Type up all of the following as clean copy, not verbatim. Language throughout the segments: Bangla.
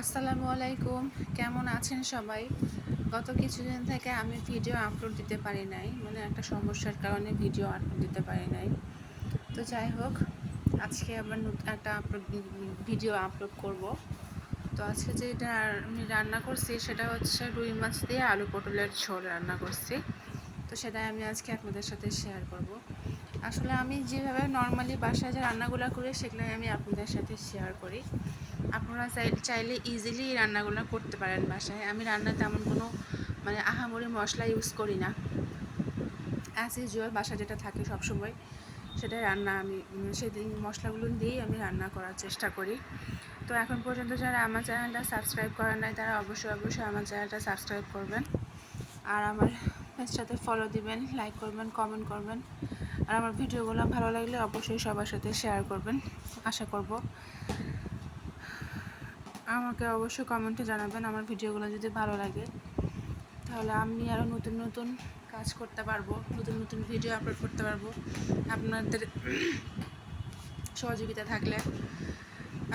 আসসালামু আলাইকুম। কেমন আছেন সবাই? গত কিছুদিন থেকে আমি ভিডিও আপলোড দিতে পারি নাই, মানে একটা সমস্যার কারণে ভিডিও আপলোড দিতে পারি নাই। তো যাই হোক, আজকে আবার একটা ভিডিও আপলোড করব। তো আজকে যেটা আমি রান্না করছি সেটা হচ্ছে রুই মাছ দিয়ে আলু পটলের ঝোল রান্না করছি। তো সেটাই আমি আজকে আপনাদের সাথে শেয়ার করব। আসলে আমি যেভাবে নর্মালি বাসায় যে রান্নাগুলো করি সেগুলোই আমি আপনাদের সাথে শেয়ার করি। আপনারা চাইলে ইজিলি এই রান্নাগুলো করতে পারেন বাসায়। আমি রান্নাতে তেমন কোনো আহামরি মশলা ইউজ করি না। অ্যাজ ইউজুয়াল বাসা যেটা থাকে সবসময় সেটাই রান্না আমি সেদিন মশলাগুলো দিয়েই আমি রান্না করার চেষ্টা করি। তো এখন পর্যন্ত যারা আমার চ্যানেলটা সাবস্ক্রাইব করেন নাই তারা অবশ্যই আমার চ্যানেলটা সাবস্ক্রাইব করবেন, আর আমার সাথে ফলো দিবেন, লাইক করবেন, কমেন্ট করবেন, আর আমার ভিডিওগুলো ভালো লাগলে অবশ্যই সবার সাথে শেয়ার করবেন আশা করব। আমাকে অবশ্যই কমেন্টে জানাবেন আমার ভিডিওগুলো যদি ভালো লাগে, তাহলে আমি আরও নতুন নতুন কাজ করতে পারবো, নতুন নতুন ভিডিও আপলোড করতে পারবো। আপনাদের সহযোগিতা থাকলে,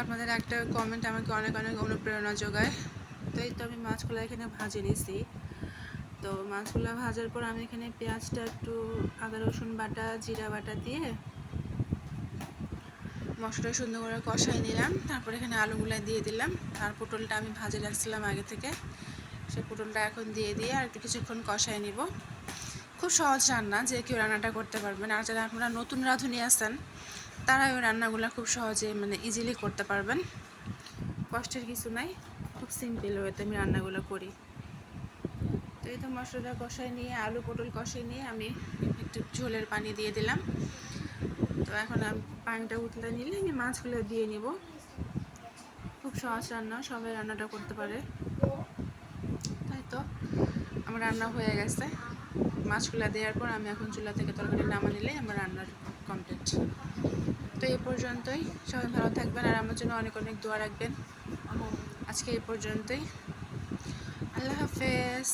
আপনাদের একটা কমেন্ট আমাকে অনেক অনেক অনুপ্রেরণা যোগায়। তো এই তো আমি মাছগুলো এখানে ভাজে নিয়েছি। তো মাছগুলো ভাজার পর আমি এখানে পেঁয়াজটা একটু আদা রসুন বাটা জিরা বাটা দিয়ে মশলাটা সুন্দর করে কষাই নিলাম। তারপর এখানে আলুগুলো দিয়ে দিলাম, আর পটলটা আমি ভাজে রাখছিলাম আগে থেকে, সেই পটলটা এখন দিয়ে আর একটু কিছুক্ষণ কষাই নিব। খুব সহজ রান্না, যে কেউ রান্নাটা করতে পারবেন। আর যারা আপনারা নতুন রাঁধুনি আছেন তারা ওই রান্নাগুলো খুব সহজে ইজিলি করতে পারবেন। কষ্টের কিছু নাই, খুব সিম্পল ওয়েতে আমি রান্নাগুলো করি। তো এই তো মশলাটা কষাই নিয়ে আলু পটল কষাই নিয়ে আমি একটু ঝোলের পানি দিয়ে দিলাম। তো এখন আমি পানিটা উতলে নিলে আমি মাছগুলো দিয়ে নিব। খুব সহজ রান্না, সবাই রান্নাটা করতে পারে। তাই তো আমার রান্না হয়ে গেছে। মাছগুলো দেওয়ার পর আমি এখন চুলা থেকে তরকারি নামা নিলে আমার রান্নার কমপ্লিট। তো এই পর্যন্তই, সবাই ভালো থাকবেন আর আমার জন্য অনেক অনেক দোয়া রাখবেন। আজকে এই পর্যন্তই, আল্লাহ হাফেজ।